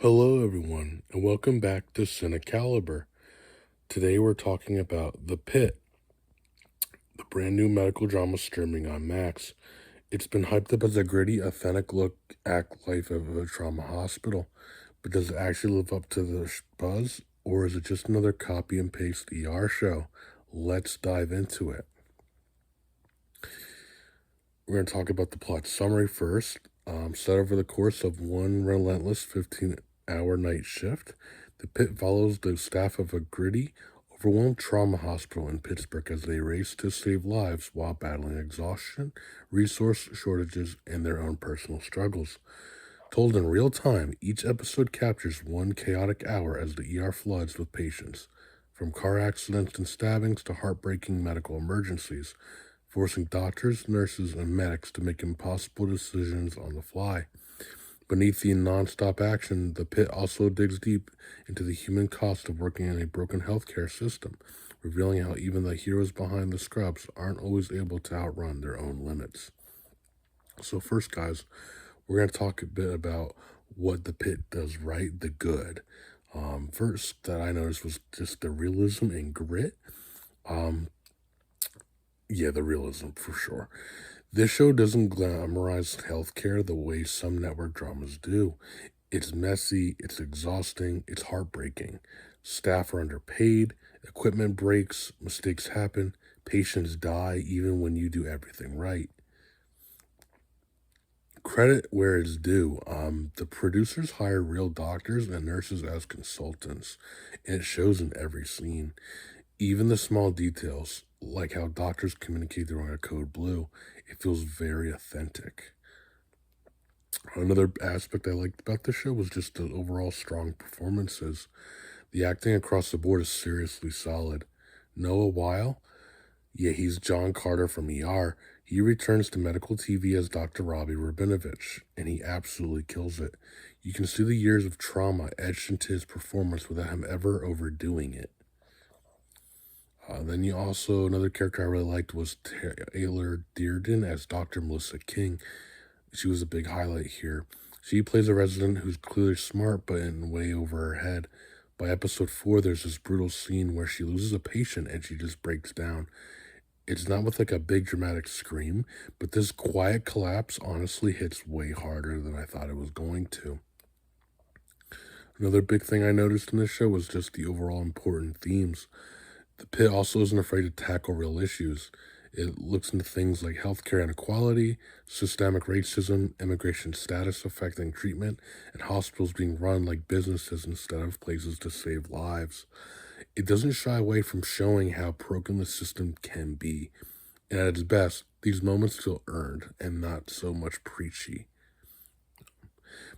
Hello, everyone, and welcome back to CINECALIBER. Today we're talking about The Pit, the brand new medical drama streaming on Max. It's been hyped up as a gritty, authentic look at life of a trauma hospital, but does it actually live up to the buzz, or is it just another copy and paste ER show? Let's dive into it. We're going to talk about the plot summary first. Set over the course of one relentless 15-hour night shift, The Pit follows the staff of a gritty, overwhelmed trauma hospital in Pittsburgh as they race to save lives while battling exhaustion, resource shortages, and their own personal struggles. Told in real time, each episode captures one chaotic hour as the ER floods with patients, from car accidents and stabbings to heartbreaking medical emergencies, forcing doctors, nurses, and medics to make impossible decisions on the fly. Beneath the nonstop action, The Pit also digs deep into the human cost of working in a broken healthcare system, revealing how even the heroes behind the scrubs aren't always able to outrun their own limits. So, first, guys, we're going to talk a bit about what The Pit does right, the good. First, that I noticed was just the realism and grit. Um, yeah, the realism for sure. This show doesn't glamorize healthcare the way some network dramas do. It's messy, it's exhausting, it's heartbreaking. Staff are underpaid, equipment breaks, mistakes happen, patients die even when you do everything right. Credit where it's due. The producers hire real doctors and nurses as consultants, and it shows in every scene. Even the small details, like how doctors communicate during a code blue, it feels very authentic. Another aspect I liked about the show was just the overall strong performances. The acting across the board is seriously solid. Noah Weil, yeah, he's John Carter from ER. He returns to medical TV as Dr. Robbie Rabinovich, and he absolutely kills it. You can see the years of trauma etched into his performance without him ever overdoing it. Then you also, another character I really liked was Taylor Dearden as Dr. Melissa King. She was a big highlight here. She plays a resident who's clearly smart but in way over her head. By episode 4, there's this brutal scene where she loses a patient and she just breaks down. It's not with like a big dramatic scream, but this quiet collapse honestly hits way harder than I thought it was going to. Another big thing I noticed in this show was just the overall important themes. The Pit also isn't afraid to tackle real issues. It looks into things like healthcare inequality, systemic racism, immigration status affecting treatment, and hospitals being run like businesses instead of places to save lives. It doesn't shy away from showing how broken the system can be. And at its best, these moments feel earned and not so much preachy.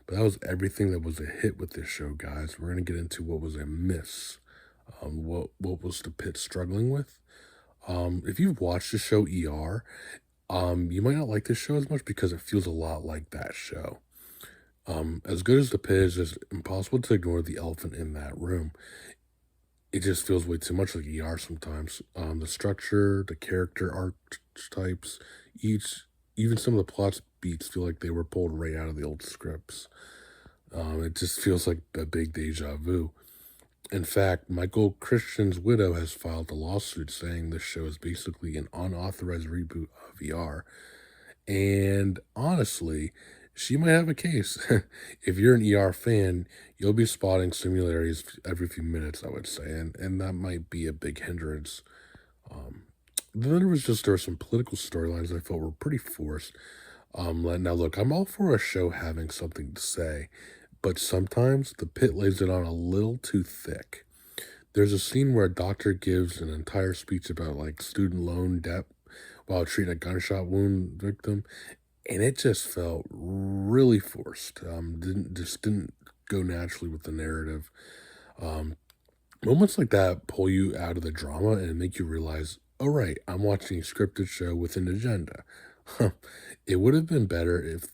But that was everything that was a hit with this show, guys. We're going to get into what was a miss. What was the Pit struggling with? If you've watched the show ER, you might not like this show as much because it feels a lot like that show. As good as the Pit is, it's impossible to ignore the elephant in that room. It just feels way too much like ER sometimes. The structure, the character archetypes, even some of the plot beats feel like they were pulled right out of the old scripts. It just feels like a big deja vu. In fact, Michael Christian's widow has filed a lawsuit saying this show is basically an unauthorized reboot of ER. And honestly, she might have a case. If you're an ER fan, you'll be spotting similarities every few minutes, I would say, and that might be a big hindrance. Um, then there were some political storylines I felt were pretty forced. Now look, I'm all for a show having something to say, but sometimes the Pit lays it on a little too thick. There's a scene where a doctor gives an entire speech about like student loan debt while treating a gunshot wound victim, and it just felt really forced. Didn't go naturally with the narrative. Um, Moments like that pull you out of the drama and make you realize, oh right, I'm watching a scripted show with an agenda. It would have been better if,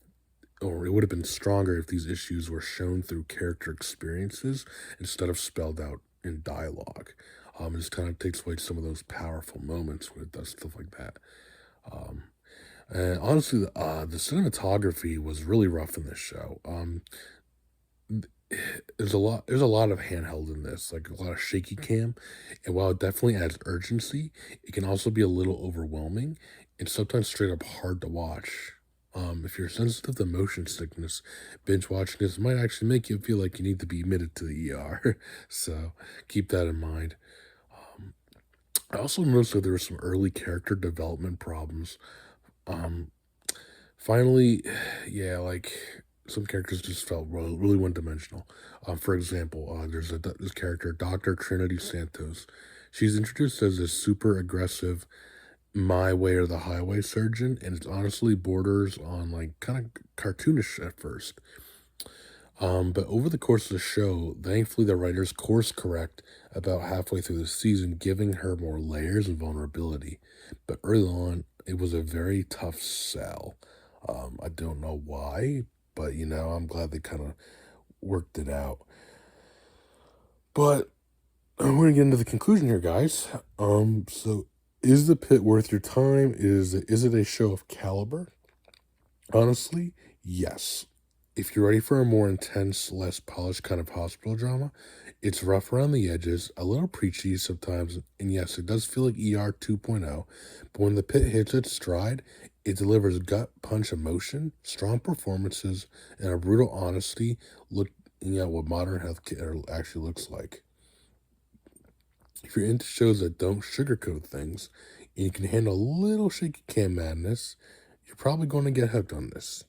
or it would have been stronger if these issues were shown through character experiences instead of spelled out in dialogue. It just kind of takes away some of those powerful moments when it does stuff like that. Um, and honestly, the cinematography was really rough in this show. There's a lot of handheld in this, like a lot of shaky cam, and while it definitely adds urgency, it can also be a little overwhelming and sometimes straight up hard to watch. If you're sensitive to motion sickness, binge watching this might actually make you feel like you need to be admitted to the ER. So keep that in mind. Um, I also noticed that there were some early character development problems. Um, Finally, yeah, like some characters just felt really one dimensional. For example, there's this character, Dr. Trinity Santos. She's introduced as a super aggressive, my way or the highway surgeon, and it's honestly borders on like kind of cartoonish at first. But over the course of the show, thankfully the writers course correct about halfway through the season, giving her more layers and vulnerability. But early on, it was a very tough sell. I don't know why, but I'm glad they kind of worked it out. But we're gonna get into the conclusion here, guys. So is the pit worth your time? Is it a show of caliber? Honestly, yes. If you're ready for a more intense, less polished kind of hospital drama, it's rough around the edges, a little preachy sometimes, and yes, it does feel like ER 2.0, but when the pit hits its stride, it delivers gut punch emotion, strong performances, and a brutal honesty looking at what modern healthcare actually looks like. If you're into shows that don't sugarcoat things, and you can handle a little shaky cam madness, you're probably going to get hooked on this.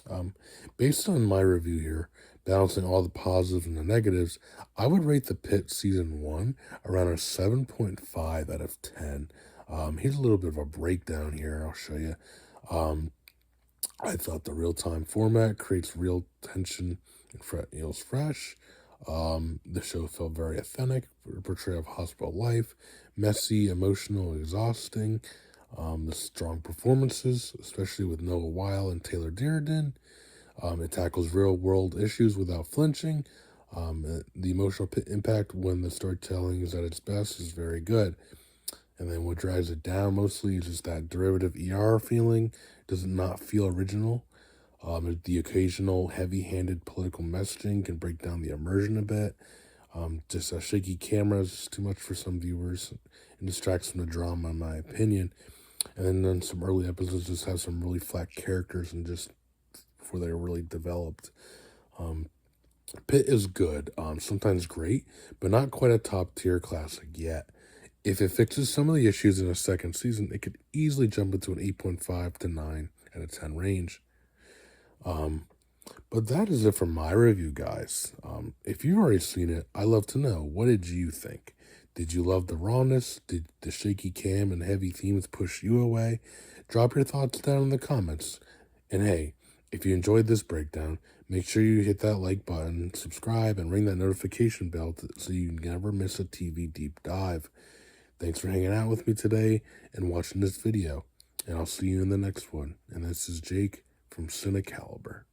Um, Based on my review here, balancing all the positives and the negatives, I would rate The Pit Season 1 around a 7.5 out of 10. Here's a little bit of a breakdown here. I'll show you. Um, I thought the real-time format creates real tension and feels fresh. The show felt very authentic, portrayal of hospital life, messy, emotional, exhausting. The strong performances, especially with Noah Weil and Taylor Dearden. It tackles real world issues without flinching. The emotional impact when the storytelling is at its best is very good. And then what drives it down mostly is just that derivative ER feeling. Does not feel original. The occasional heavy handed political messaging can break down the immersion a bit. Just a shaky camera is too much for some viewers and distracts from the drama, in my opinion. And then some early episodes just have some really flat characters and just before they're really developed. Um, Pitt is good, sometimes great, but not quite a top tier classic yet. If it fixes some of the issues in a second season, it could easily jump into an 8.5 to 9 out of 10 range. Um, but that is it for my review, guys. If you've already seen it, I'd love to know, what did you think? Did you love the rawness? Did the shaky cam and heavy themes push you away? Drop your thoughts down in the comments. And hey, if you enjoyed this breakdown, make sure you hit that like button, subscribe, and ring that notification bell so you never miss a TV deep dive. Thanks for hanging out with me today and watching this video. And I'll see you in the next one. And this is Jake from CINECALIBER.